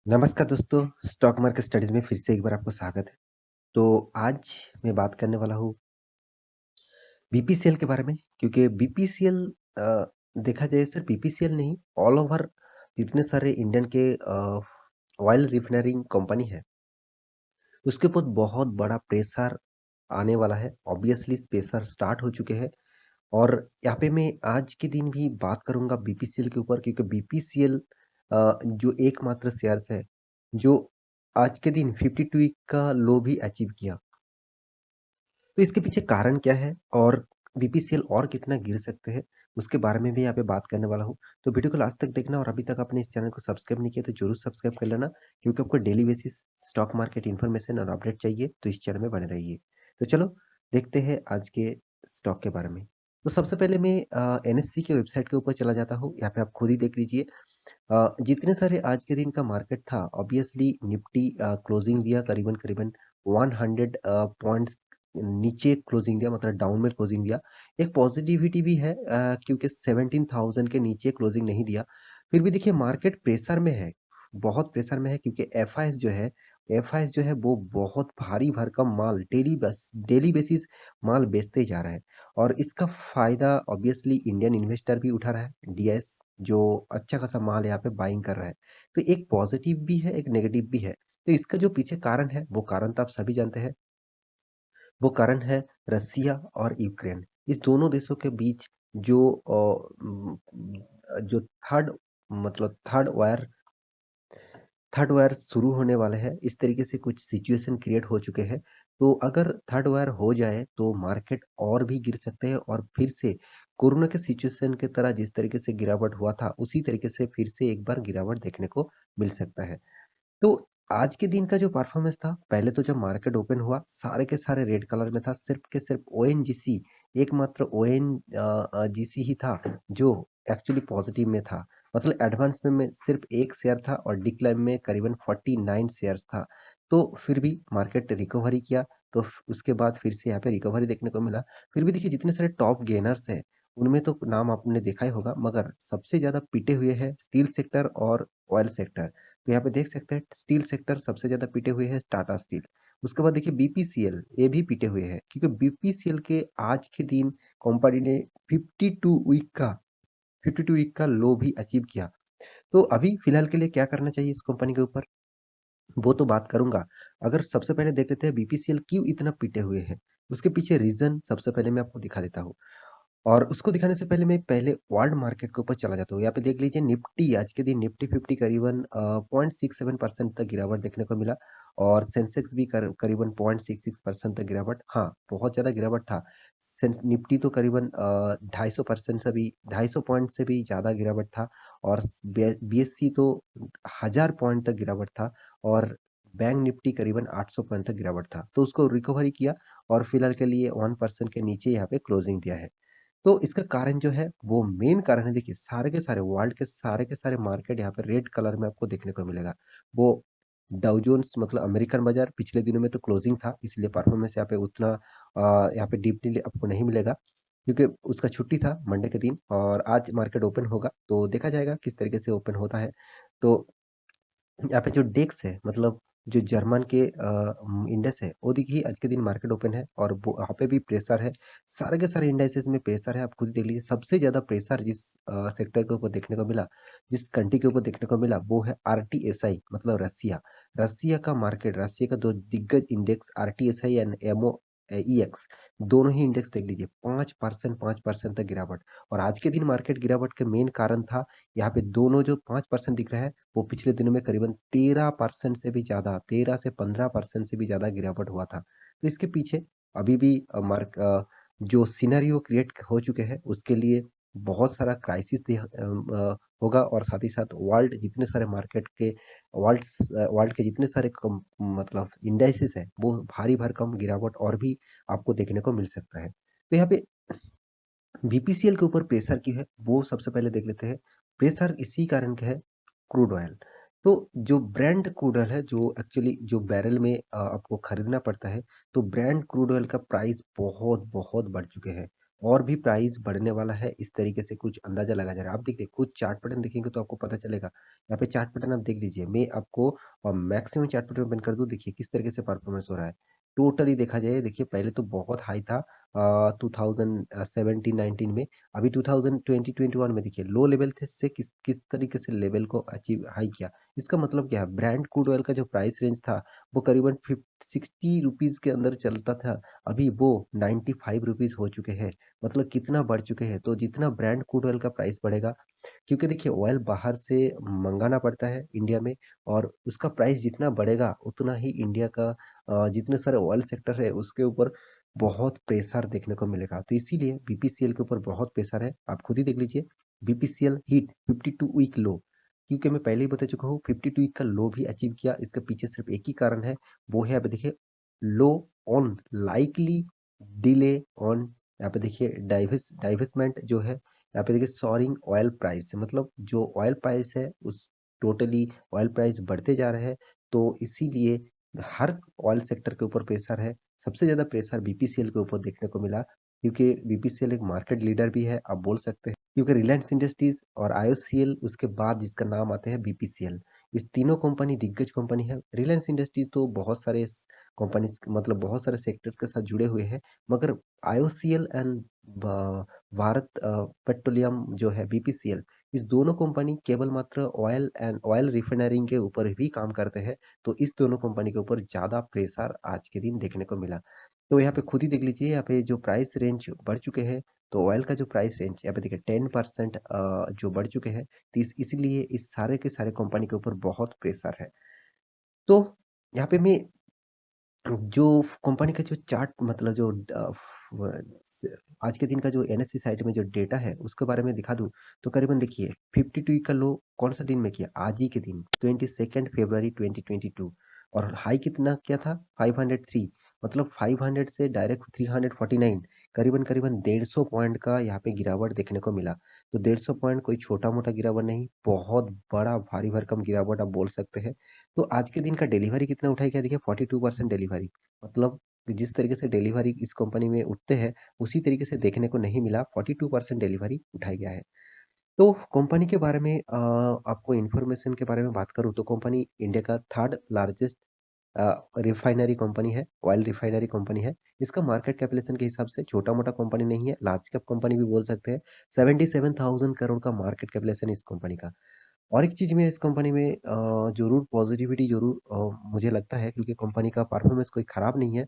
नमस्कार दोस्तों, stock market studies में फिर से एक बार आपको स्वागत है। तो आज मैं बात करने वाला हूँ बीपीसीएल के बारे में क्योंकि बीपीसीएल देखा जाए सिर्फ बीपीसीएल नहीं, ऑल ओवर जितने सारे इंडियन के ऑयल रिफाइनरिंग कंपनी है, उसके ऊपर बहुत बड़ा प्रेशर आने वाला है। ऑब्वियसली प्रेशर स्टार्ट हो चुके हैं और यहाँ पे मैं आज के दिन भी बात करूँगा बीपीसीएल के ऊपर क्योंकि बीपीसीएल जो एकमात्र शेयर्स है, जो आज के दिन 52 वीक का लो भी अचीव किया। तो इसके पीछे कारण क्या है और बीपीसीएल और कितना गिर सकते हैं, उसके बारे में भी यहाँ पे बात करने वाला हूँ। तो वीडियो को लास्ट तक देखना और अभी तक आपने इस चैनल को सब्सक्राइब नहीं किया तो ज़रूर सब्सक्राइब कर लेना क्योंकि आपको daily basis stock market information और अपडेट चाहिए तो इस चैनल में बने रहिए। तो चलो देखते हैं आज के स्टॉक के बारे में। तो सबसे पहले मैं एनएससी के वेबसाइट के ऊपर चला जाता हूँ, यहाँ पे आप खुद ही देख लीजिए। जितने सारे आज के दिन का मार्केट था ऑब्वियसली निफ्टी क्लोजिंग दिया करीबन-करीबन 100 पॉइंट्स नीचे क्लोजिंग दिया मतलब डाउन में क्लोजिंग दिया। एक पॉजिटिविटी भी है क्योंकि 17,000 के नीचे क्लोजिंग नहीं दिया। फिर भी देखिए मार्केट प्रेशर में है, बहुत प्रेशर में है क्योंकि एफआईएस जो है वो बहुत भारी भरकम माल डेली बेसिस माल बेचते जा रहा है और इसका फ़ायदा ऑब्वियसली इंडियन इन्वेस्टर भी उठा रहा है, डीआईएस जो अच्छा खासा माल यहाँ पे बाइंग कर रहा है। तो एक पॉजिटिव भी है, एक नेगेटिव भी है। तो इसका जो पीछे कारण है, वो कारण तो आप सभी जानते हैं। वो कारण है रसिया और यूक्रेन। इस दोनों देशों के बीच जो जो थर्ड वार शुरू होने वाला है, इस तरीके से कुछ सिचुएशन क्रिएट हो चुके हैं। तो अगर थर्ड वार हो जाए तो मार्केट और भी गिर सकते हैं और फिर से कोरोना के सिचुएशन की तरह जिस तरीके से गिरावट हुआ था, उसी तरीके से फिर से एक बार गिरावट देखने को मिल सकता है। तो आज के दिन का जो परफॉर्मेंस था, पहले तो जब मार्केट ओपन हुआ, सारे के सारे रेड कलर में था, सिर्फ़ के सिर्फ़ ओएनजीसी एकमात्र जीसी ही था, जो एक्चुअली पॉज़िटिव में था। मतलब एडवांस में सिर्फ़ 1 शेयर था और डिक्लाइन में करीबन 49 शेयर्स था। तो फिर भी मार्केट रिकवरी किया, तो फ उसके बाद फिर से यहाँ पे रिकवरी देखने को मिला। फिर भी देखिए जितने सारे टॉप गेनर्स हैं, उनमें तो नाम आपने देखा ही होगा, मगर सबसे ज़्यादा पिटे हुए हैं स्टील सेक्टर और ऑयल सेक्टर। तो यहाँ पे देख सकते हैं स्टील सेक्टर सबसे ज़्यादा पिटे हुए हैं टाटा स्टील। उसके बाद देखिए बीपीसीएल ये भी पिटे हुए हैं क्योंकि बीपीसीएल के आज के दिन कंपनी ने 52 वीक का 52 वीक का लो भी अचीव किया। तो अभी फिलहाल के लिए क्या करना चाहिए इस कंपनी के ऊपर? वो तो बात करूँगा। अगर सबसे पहले देख लेते हैं बीपीसीएल क्यों इतना पिटे हुए हैं? उसके पीछे रीज़न सबसे पहले मैं आपको दिखा देता हूँ। और उसको दिखाने से पहले मैं पहले वर्ल्ड मार्केट के ऊपर चला जाता हूँ। यहाँ पे देख लीजिए निफ्टी आज के दिन निफ्टी 50 करीबन 0.67% तक गिरावट देखने को मिला और सेंसेक्स भी करीबन 0.66% तक गिरावट हाँ, बहुत ज़्यादा गिरावट था। सेंस निफ्टी तो करीबन 250% से भी 250 पॉइंट से भी ज़्यादा गिरावट था और बीएसई तो 1000 पॉइंट तक गिरावट था और बैंक निफ्टी करीबन 800 पॉइंट तक गिरावट था। तो उसको रिकवरी किया और फिलहाल के लिए 1% के नीचे यहाँ पे क्लोजिंग दिया है। तो इसका कारण जो है वो मेन कारण है देखिए सारे के सारे वर्ल्ड के सारे मार्केट यहाँ पे रेड कलर में आपको देखने को मिलेगा। वो डाउ जोन्स मतलब अमेरिकन बाजार पिछले दिनों में तो क्लोजिंग था इसलिए परफॉर्मेंस यहाँ पे उतना यहाँ पे डीपली आपको नहीं मिलेगा क्योंकि उसका छुट्टी था मंडे के दिन और आज मार्केट ओपन होगा तो देखा जाएगा किस तरीके से ओपन होता है। तो यहाँ पे जो डेक्स है मतलब जो जर्मन के इंडेक्स है वो देखिए आज के दिन मार्केट ओपन है और वो वहाँ पे भी प्रेशर है। सारे के सारे इंडाइसेस में प्रेशर है, आप खुद देख लीजिए। सबसे ज़्यादा प्रेशर जिस सेक्टर के ऊपर देखने को मिला, जिस कंट्री के ऊपर देखने को मिला वो है आरटीएसआई मतलब रसिया। रसिया का 2 दिग्गज इंडेक्स आरटीएसआई एंड ईएक्स दोनों ही इंडेक्स देख लीजिए 5% तक गिरावट और आज के दिन मार्केट गिरावट का मेन कारण था यहाँ पे दोनों जो 5% दिख रहा है वो पिछले दिनों में करीबन 13% से भी ज़्यादा 13 से 15% से भी ज़्यादा गिरावट हुआ था। तो इसके पीछे अभी भी जो सिनेरियो क्रिएट हो चुके हैं उसके लिए बहुत सारा क्राइसिस होगा और साथ ही साथ वर्ल्ड के जितने सारे मतलब इंडाइसेस है वो भारी भरकम गिरावट और भी आपको देखने को मिल सकता है। तो यहाँ पे बीपीसीएल के ऊपर प्रेशर की है, वो सबसे पहले देख लेते हैं। प्रेशर इसी कारण का है क्रूड ऑयल। तो जो ब्रांड क्रूड ऑयल है, जो एक्चुअली जो बैरल में आपको खरीदना पड़ता है, तो ब्रांड क्रूड ऑयल का प्राइस बहुत-बहुत बढ़ चुके हैं। और भी प्राइस बढ़ने वाला है, इस तरीके से कुछ अंदाज़ा लगाया जा रहा है। आप देखिए कुछ चार्ट पैटर्न देखेंगे तो आपको पता चलेगा। यहाँ पे चार्ट पैटर्न आप देख लीजिए, मैं आपको मैक्सिमम चार्ट पैटर्न ओपन कर दूँ, देखिए किस तरीके से परफॉर्मेंस हो रहा है। टोटली देखा जाए, देखिए पहले तो बहुत हाई था 2017-19 में, अभी 2020-21 में देखिए लो लेवल थे से किस किस तरीके से लेवल को अचीव हाई किया। इसका मतलब क्या है, ब्रांड क्रूड ऑयल का जो प्राइस रेंज था, वो करीबन 60 रुपीज़ के अंदर चलता था, अभी वो 95 रुपीज़ हो चुके हैं। मतलब कितना बढ़ चुके हैं, तो जितना ब्रांड क्रूड ऑयल का प्राइस बढ़ेगा, क्योंकि देखिए ऑयल बाहर से मंगाना पड़ता है इंडिया में, और उसका प्राइस जितना बढ़ेगा उतना ही इंडिया का जितने सारे ऑयल सेक्टर है उसके ऊपर बहुत प्रेशर देखने को मिलेगा। तो इसीलिए बीपीसीएल के ऊपर बहुत प्रेशर है, आप खुद ही देख लीजिए। बीपीसीएल हिट 52 वीक लो, क्योंकि मैं पहले ही बता चुका हूँ 52 वीक का लो भी अचीव किया। इसके पीछे सिर्फ एक ही कारण है, वो है, आप देखिए, लो ऑन लाइकली डिले ऑन, यहाँ पे देखिए डाइवेस्टमेंट जो है, यहाँ पे देखिए सॉरिंग ऑयल प्राइस, मतलब जो ऑयल प्राइस है उस टोटली ऑयल प्राइस बढ़ते जा रहे हैं। तो इसीलिए हर ऑयल सेक्टर के ऊपर प्रेशर है। सबसे ज़्यादा प्रेशर बीपीसीएल के ऊपर देखने को मिला, क्योंकि बीपीसीएल एक मार्केट लीडर भी है, आप बोल सकते हैं, क्योंकि रिलायंस इंडस्ट्रीज और आईओसीएल उसके बाद जिसका नाम आता है बीपीसीएल। इस तीनों कंपनी दिग्गज कंपनी है। रिलायंस इंडस्ट्रीज तो बहुत सारे कंपनी, मतलब बहुत सारे सेक्टर के साथ जुड़े हुए हैं, मगर आईओसीएल एंड भारत पेट्रोलियम जो है बीपीसीएल, इस दोनों कंपनी केवल मात्र ऑयल एंड ऑयल रिफाइनरिंग के ऊपर भी काम करते हैं। तो इस दोनों कंपनी के ऊपर ज़्यादा प्रेशर आज के दिन देखने को मिला। तो यहाँ पे खुद ही देख लीजिए, यहाँ पे जो प्राइस रेंज बढ़ चुके हैं, तो ऑयल का जो प्राइस रेंज यहाँ पे देखिए 10% जो बढ़ चुके हैं, तो इसीलिए इस सारे के सारे कंपनी के ऊपर बहुत प्रेशर है। तो यहाँ पे मैं जो कंपनी का जो चार्ट, मतलब जो व स आज के दिन का जो एनएससी साइट में जो डेटा है उसके बारे में दिखा दूँ, तो करीबन देखिए 52 का लो कौन-सा दिन में किया? आज ही के दिन 22 फरवरी 2022, और हाई कितना किया था? 503, मतलब 500 से डायरेक्ट 349, करीबन-करीबन 150 पॉइंट का यहाँ पे गिरावट देखने को मिला। तो 150 पॉइंट कोई छोटा-मोटा गिरावट नहीं, बहुत बड़ा भारी-भरकम गिरावट आप बोल सकते हैं। तो आज के दिन का डिलीवरी कितना उठाया गया, देखिए 42% डिलीवरी, मतलब जिस तरीके से डिलीवरी इस कंपनी में उठते हैं, उसी तरीके से देखने को नहीं मिला, 42% डिलीवरी उठाया गया है। तो कंपनी के बारे में आपको इन्फॉर्मेशन के बारे में बात करूँ, तो कंपनी इंडिया का थर्ड लार्जेस्ट रिफाइनरी कंपनी है, ऑयल रिफाइनरी कंपनी है। इसका मार्केट कैपिटलाइजेशन के हिसाब से छोटा-मोटा कंपनी नहीं है, लार्ज कैप कंपनी भी बोल सकते हैं। 77,000 करोड़ का मार्केट कैपिटलाइजेशन है इस कंपनी का। और एक चीज़ में इस कंपनी में ज़रूर पॉजिटिविटी ज़रूर मुझे लगता है, क्योंकि कंपनी का परफॉर्मेंस कोई खराब नहीं है।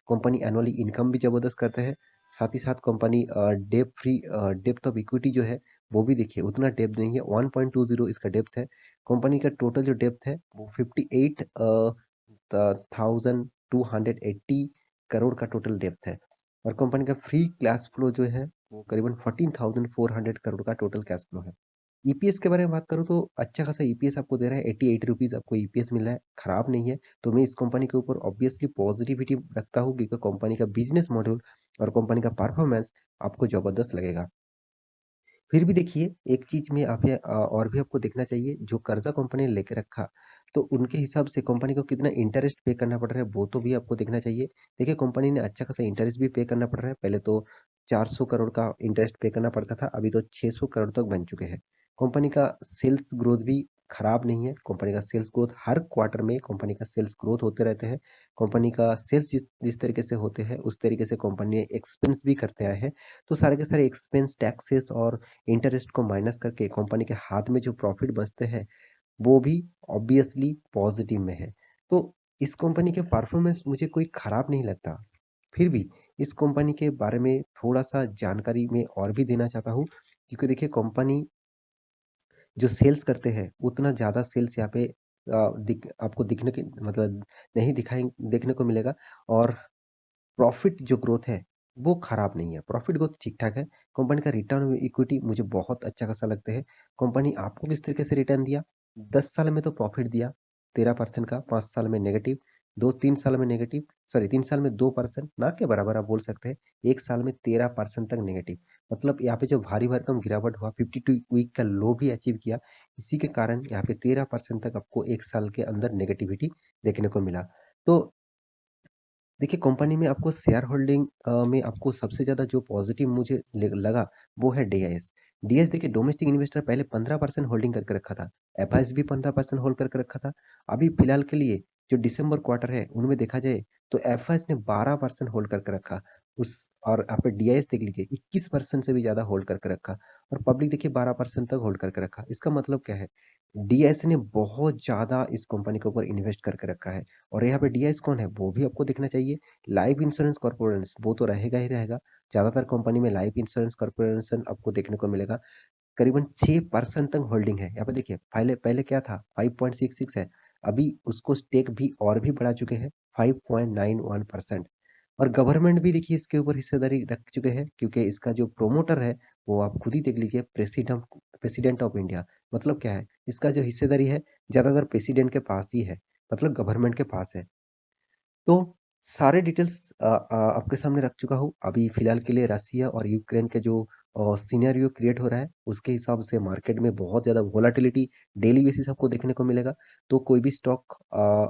कंपनी एनुअली इनकम भी ज़बरदस्त करते हैं। साथ ही साथ कंपनी डेप्थ ऑफ इक्विटी जो है, वो भी देखिए उतना डेप्थ नहीं है, 1.20 इसका डेप्थ है। कंपनी का टोटल जो डेप्थ है वो 58 1280 करोड़ का टोटल डेप्थ है। और कंपनी का फ्री कैश फ्लो जो है वो करीबन 14,400 करोड़ का टोटल कैश फ्लो है। ईपीएस के बारे में बात करूँ तो अच्छा खासा ईपीएस आपको दे रहा है, 88 रुपीज़ आपको ईपीएस मिल रहा है, खराब नहीं है। तो मैं इस कंपनी के ऊपर ऑब्वियसली पॉजिटिविटी रखता हूँ, क्योंकि कंपनी का बिज़नेस मॉडल और कंपनी का परफॉर्मेंस आपको ज़बरदस्त लगेगा। फिर भी देखिए, एक चीज़ में और भी आपको देखना चाहिए, जो कर्ज़ा कंपनी ने लेके रखा, तो उनके हिसाब से कंपनी को कितना इंटरेस्ट पे करना पड़ रहा है, वो तो भी आपको देखना चाहिए। देखिए, कंपनी ने अच्छा खासा इंटरेस्ट भी पे करना पड़ रहा है, पहले तो 400 करोड़ का इंटरेस्ट पे करना पड़ता था, अभी तो 600 करोड़ तक बन चुके हैं। कंपनी का सेल्स ग्रोथ भी खराब नहीं है, कंपनी का सेल्स ग्रोथ हर क्वार्टर में कंपनी का सेल्स ग्रोथ होते रहते हैं। कंपनी का सेल्स जिस जिस तरीके से होते हैं, उस तरीके से कंपनी एक्सपेंस भी करते आए हैं। तो सारे के सारे एक्सपेंस, टैक्सेस और इंटरेस्ट को माइनस करके कंपनी के हाथ में जो प्रॉफिट बचते हैं, वो भी ऑब्वियसली पॉजिटिव में है। तो इस कंपनी के परफॉर्मेंस मुझे कोई खराब नहीं लगता। फिर भी इस कंपनी के बारे में थोड़ा-सा जानकारी मैं और भी देना चाहता हूँ, क्योंकि देखिए कंपनी जो सेल्स करते हैं, उतना ज़्यादा सेल्स यहाँ पे आपको दिखने के मतलब नहीं दिखाई देखने को मिलेगा, और प्रॉफ़िट जो ग्रोथ है, वो खराब नहीं है, प्रॉफ़िट ग्रोथ ठीक-ठाक है। कंपनी का रिटर्न ऑन इक्विटी मुझे बहुत अच्छा खासा लगता है। कंपनी आपको किस तरीके से रिटर्न दिया, 10 साल में तो प्रॉफ़िट दिया 13% का, 5 साल में नेगेटिव, 2-3 साल में नेगेटिव, सॉरी 3 साल में 2%, ना के बराबर आप बोल सकते हैं, 1 साल में 13% तक नेगेटिव। मतलब यहाँ पे जो भारी-भरकम गिरावट हुआ, 52 वीक का लो भी अचीव किया, इसी के कारण यहाँ पे 13% तक आपको 1 साल के अंदर नेगेटिविटी देखने को मिला। तो देखिए कंपनी में आपको शेयर होल्डिंग में आपको सबसे ज़्यादा जो पॉज़िटिव मुझे लगा वो है डीआईएस। डीआईएस देखिए डोमेस्टिक इन्वेस्टर पहले 15% होल्डिंग करके रखा था। एफआईएस भी 15% होल्ड करके रखा था। अभी फिलहाल के लिए जो दिसंबर क्वार्टर है उनमें देखा जाए तो एफआईएस ने 12% होल्ड करके रखा। उस और आप डीआईएस देख लीजिए 21% से भी ज़्यादा होल्ड करके रखा और पब्लिक देखिए 12% तक होल्ड करके रखा। इसका मतलब क्या है? डीआईएस ने बहुत ज़्यादा इस कंपनी के ऊपर इन्वेस्ट करके रखा है और यहाँ पे डीआईएस कौन है? वो भी आपको देखना चाहिए। लाइफ इंश्योरेंस कॉर्पोरेशन वो तो रहेगा ही रहेगा। ज़्यादातर कंपनी में लाइफ इंश्योरेंस कॉर्पोरेशन आपको देखने को मिलेगा। करीबन 6% तक होल्डिंग है। यहाँ पे देखिए पहले पहले क्या था 5.66 है। अभी उसको स्टेक भी और भी बढ़ा चुके हैं 5.91% और गवर्नमेंट भी देखिए इसके ऊपर हिस्सेदारी रख चुके हैं क्योंकि इसका जो प्रोमोटर है वो आप खुद ही देख लीजिए प्रेसिडेंट प्रेसिडेंट ऑफ इंडिया। मतलब क्या है? इसका जो हिस्सेदारी है ज़्यादातर प्रेसिडेंट के पास ही है, मतलब गवर्नमेंट के पास है। तो सारे डिटेल्स आपके सामने रख चुका हूँ। अभी फ़िलहाल के लिए रसिया और यूक्रेन के जो सिनेरियो क्रिएट हो रहा है, उसके हिसाब से मार्केट में बहुत ज़्यादा वोलेटिलिटी डेली बेसिस आपको देखने को मिलेगा। तो कोई भी स्टॉक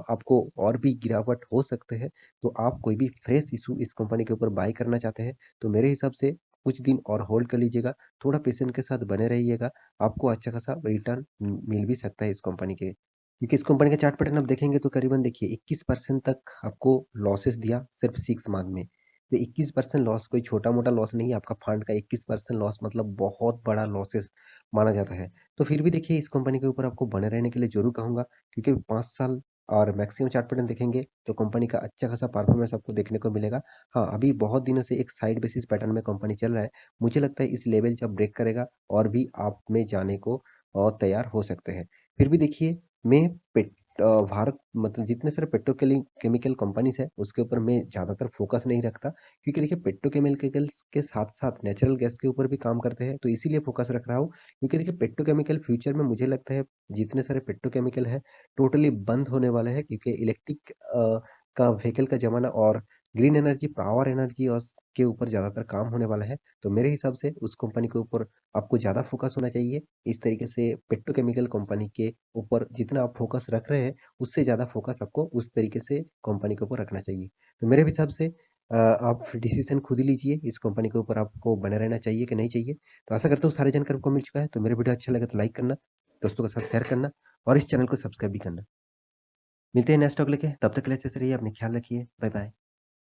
आपको और भी गिरावट हो सकते हैं, तो आप कोई भी फ्रेश इश्यू इस कंपनी के ऊपर बाय करना चाहते हैं, तो मेरे हिसाब से कुछ दिन और होल्ड कर लीजिएगा। थोड़ा पेशेंस के साथ बने रहिएगा, आपको अच्छा खासा रिटर्न मिल भी सकता है इस कंपनी के। क्योंकि इस कंपनी का चार्ट पैटर्न आप देखेंगे तो करीबन देखिए 21% तक आपको लॉसेस दिया सिर्फ 6 मंथ में। तो 21% लॉस कोई छोटा-मोटा लॉस नहीं है, आपका फंड का 21% लॉस मतलब बहुत बड़ा लॉसेस माना जाता है। तो फिर भी देखिए इस कंपनी के ऊपर आपको बने रहने के लिए ज़रूर कहूँगा क्योंकि 5 साल और मैक्सिमम चार्ट पैटर्न देखेंगे तो कंपनी का अच्छा खासा परफॉर्मेंस आपको देखने को मिलेगा। हाँ, अभी बहुत दिनों से एक साइड बेसिस पैटर्न में कंपनी चल रहा है। मुझे लगता है इस लेवल जब ब्रेक करेगा और भी आप में जाने को तैयार हो सकते हैं। फिर भी देखिए मैं भारत मतलब जितने सारे केमिकल कंपनीज़ है, उसके ऊपर मैं ज़्यादातर फ़ोकस नहीं रखता क्योंकि देखिए पेट्रोकेमिकल्स के साथ-साथ नेचुरल गैस के ऊपर भी काम करते हैं, तो इसीलिए फ़ोकस रख रहा हूँ। क्योंकि देखिए पेट्रोकेमिकल फ्यूचर में मुझे लगता है जितने सारे पेट्रोकेमिकल है, टोटली बंद होने वाले हैं क्योंकि इलेक्ट्रिक का व्हीकल का ज़माना और ग्रीन एनर्जी, पावर एनर्जी और के ऊपर ज़्यादातर काम होने वाला है। तो मेरे हिसाब से उस कंपनी के ऊपर आपको ज़्यादा फ़ोकस होना चाहिए। इस तरीके से पेट्रोकेमिकल कंपनी के ऊपर जितना आप फ़ोकस रख रहे हैं, उससे ज़्यादा फ़ोकस आपको उस तरीके से कंपनी के ऊपर रखना चाहिए। तो मेरे हिसाब से आप डिसीज़न खुद ही लीजिए, इस कंपनी के ऊपर आपको बने रहना चाहिए कि नहीं चाहिए। तो आशा करता हूँ सारी जानकारी आपको मिल चुका है, तो मेरा वीडियो अच्छा लगा तो लाइक करना, दोस्तों के साथ शेयर करना और इस चैनल को सब्सक्राइब भी करना। मिलते हैं नेक्स्ट टॉक लेके, तब तक के लिए अच्छे से रहिए, अपना ख्याल रखिए। Bye bye.